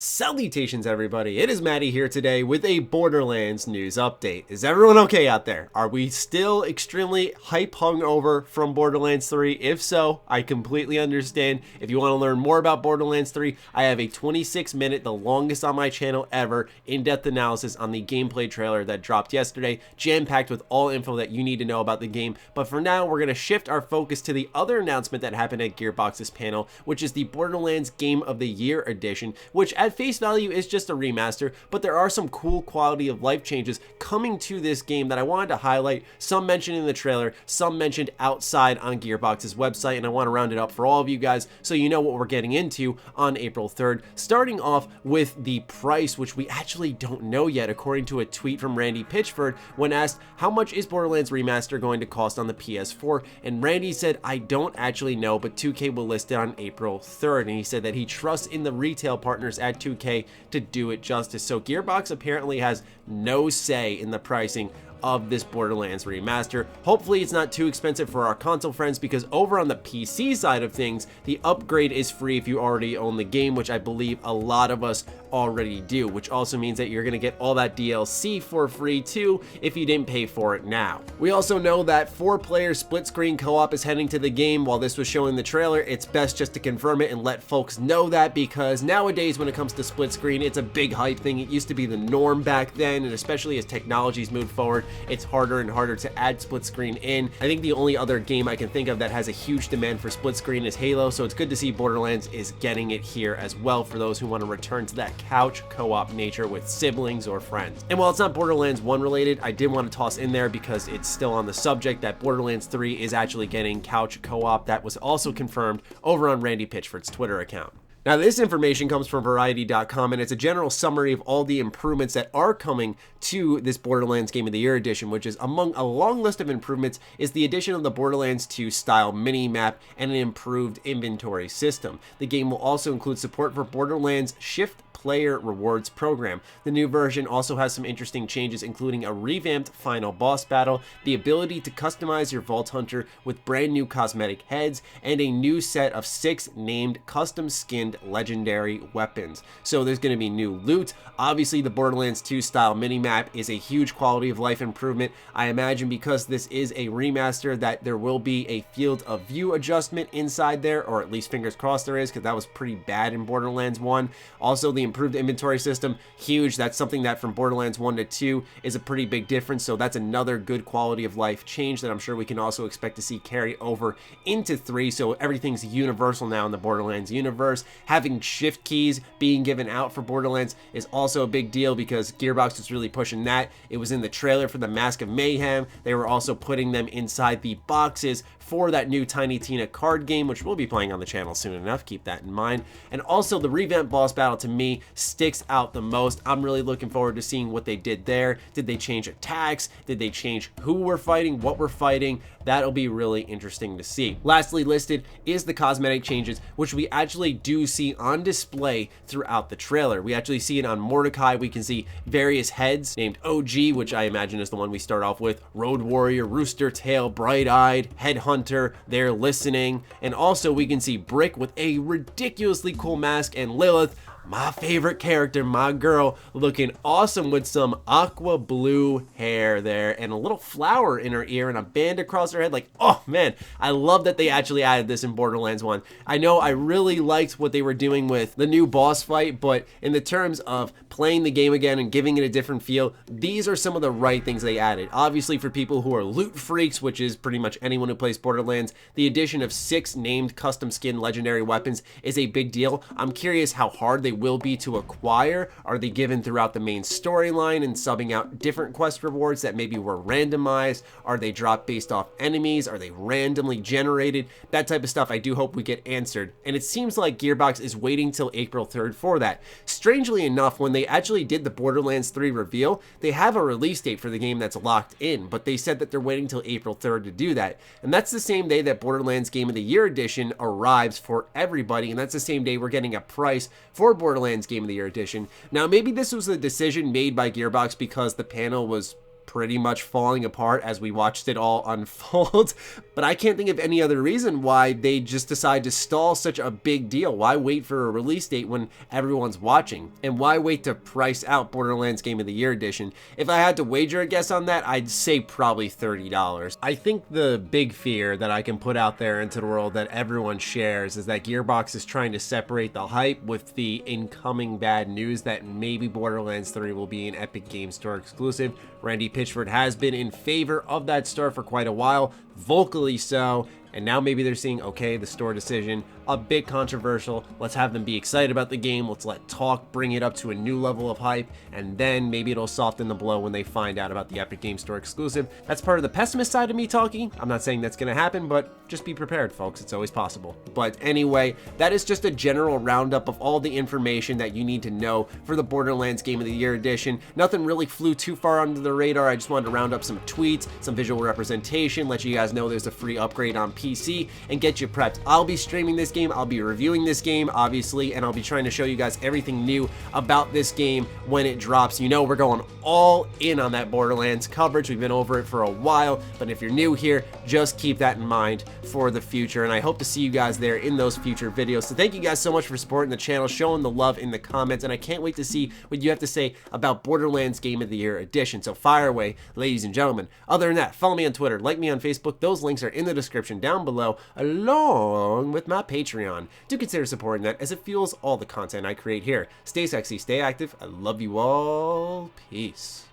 Salutations everybody, it is Matty here today with a Borderlands news update. Is everyone okay out there? Are we still extremely hype hungover from Borderlands 3? If so, I completely understand. If you want to learn more about Borderlands 3, I have a 26-minute, the longest on my channel ever, in-depth analysis on the gameplay trailer that dropped yesterday, jam-packed with all info that you need to know about the game. But for now, we're going to shift our focus to the other announcement that happened at Gearbox's panel, which is the Borderlands Game of the Year edition, which at face value is just a remaster, but there are some cool quality of life changes coming to this game that I wanted to highlight. Some mentioned in the trailer, some mentioned outside on Gearbox's website, and I want to round it up for all of you guys so you know what we're getting into on April 3rd. Starting off with the price, which we actually don't know yet, according to a tweet from Randy Pitchford when asked how much is Borderlands Remaster going to cost on the PS4, and Randy said, I don't actually know, but 2K will list it on April 3rd, and he said that he trusts in the retail partners at 2K to do it justice. So Gearbox apparently has no say in the pricing of this Borderlands remaster. Hopefully it's not too expensive for our console friends, because over on the PC side of things, the upgrade is free if you already own the game, which I believe a lot of us already do, which also means that you're gonna get all that DLC for free too if you didn't pay for it now. We also know that 4-player split screen co-op is heading to the game. While this was showing the trailer, it's best just to confirm it and let folks know that, because nowadays when it comes to split screen, it's a big hype thing. It used to be the norm back then, and especially as technologies move forward, it's harder and harder to add split screen in. I think the only other game I can think of that has a huge demand for split screen is Halo, so it's good to see Borderlands is getting it here as well for those who want to return to that couch co-op nature with siblings or friends. And while it's not Borderlands 1 related, I did want to toss in there, because it's still on the subject, that Borderlands 3 is actually getting couch co-op. That was also confirmed over on Randy Pitchford's Twitter account. Now, this information comes from Variety.com, and it's a general summary of all the improvements that are coming to this Borderlands Game of the Year edition, which is among a long list of improvements is the addition of the Borderlands 2 style mini-map and an improved inventory system. The game will also include support for Borderlands Shift Player Rewards program. The new version also has some interesting changes, including a revamped final boss battle, the ability to customize your Vault Hunter with brand new cosmetic heads, and a new set of 6 named custom skinned legendary weapons. So there's going to be new loot. Obviously, the Borderlands 2 style minimap is a huge quality of life improvement. I imagine because this is a remaster that there will be a field of view adjustment inside there, or at least fingers crossed there is, because that was pretty bad in Borderlands 1. Also, the improved inventory system, huge. That's something that from Borderlands 1 to 2 is a pretty big difference, so that's another good quality of life change that I'm sure we can also expect to see carry over into 3, so everything's universal now in the Borderlands universe. Having shift keys being given out for Borderlands is also a big deal, because Gearbox was really pushing that. It was in the trailer for the Mask of Mayhem. They were also putting them inside the boxes for that new Tiny Tina card game, which we'll be playing on the channel soon enough, keep that in mind. And also the revamped boss battle to me sticks out the most. I'm really looking forward to seeing what they did there. Did they change attacks? Did they change who we're fighting, what we're fighting? That'll be really interesting to see. Lastly listed is the cosmetic changes, which we actually do see on display throughout the trailer. We actually see it on Mordecai. We can see various heads named OG, which I imagine is the one we start off with, Road Warrior, Rooster Tail, Bright-Eyed, Headhunter, they're listening, and also we can see Brick with a ridiculously cool mask, and Lilith, my favorite character, my girl, looking awesome with some aqua blue hair there and a little flower in her ear and a band across her head. Like, oh man, I love that they actually added this in Borderlands 1. I know I really liked what they were doing with the new boss fight, but in the terms of playing the game again and giving it a different feel, these are some of the right things they added. Obviously, for people who are loot freaks, which is pretty much anyone who plays Borderlands, the addition of 6 named custom skin legendary weapons is a big deal. I'm curious how hard they will be to acquire. Are they given throughout the main storyline and subbing out different quest rewards that maybe were randomized? Are they dropped based off enemies? Are they randomly generated? That type of stuff I do hope we get answered, and it seems like Gearbox is waiting till April 3rd for that. Strangely enough, when they actually did the Borderlands 3 reveal, they have a release date for the game that's locked in, but they said that they're waiting till April 3rd to do that, and that's the same day that Borderlands Game of the Year edition arrives for everybody, and that's the same day we're getting a price for Borderlands Game of the Year edition. Now, maybe this was a decision made by Gearbox because the panel was pretty much falling apart as we watched it all unfold. But I can't think of any other reason why they just decide to stall such a big deal. Why wait for a release date when everyone's watching? And why wait to price out Borderlands Game of the Year Edition? If I had to wager a guess on that, I'd say probably $30. I think the big fear that I can put out there into the world that everyone shares is that Gearbox is trying to separate the hype with the incoming bad news that maybe Borderlands 3 will be an Epic Games Store exclusive. Randy Pitchford has been in favor of that store for quite a while, vocally so, and now maybe they're seeing, okay, the store decision, a bit controversial, let's have them be excited about the game, let's let talk bring it up to a new level of hype, and then maybe it'll soften the blow when they find out about the Epic Games Store exclusive. That's part of the pessimist side of me talking. I'm not saying that's gonna happen, but just be prepared, folks, it's always possible. But anyway, that is just a general roundup of all the information that you need to know for the Borderlands Game of the Year edition. Nothing really flew too far under the radar. I just wanted to round up some tweets, some visual representation, let you guys know there's a free upgrade on PC, and get you prepped. I'll be streaming this game, I'll be reviewing this game, obviously, and I'll be trying to show you guys everything new about this game when it drops. You know we're going all in on that Borderlands coverage. We've been over it for a while, but if you're new here, just keep that in mind for the future, and I hope to see you guys there in those future videos. So thank you guys so much for supporting the channel, showing the love in the comments, and I can't wait to see what you have to say about Borderlands Game of the Year edition. So fire away, ladies and gentlemen. Other than that, follow me on Twitter, like me on Facebook. Those links are in the description down below, along with my Patreon. Do consider supporting that as it fuels all the content I create here. Stay sexy, stay active. I love you all. Peace.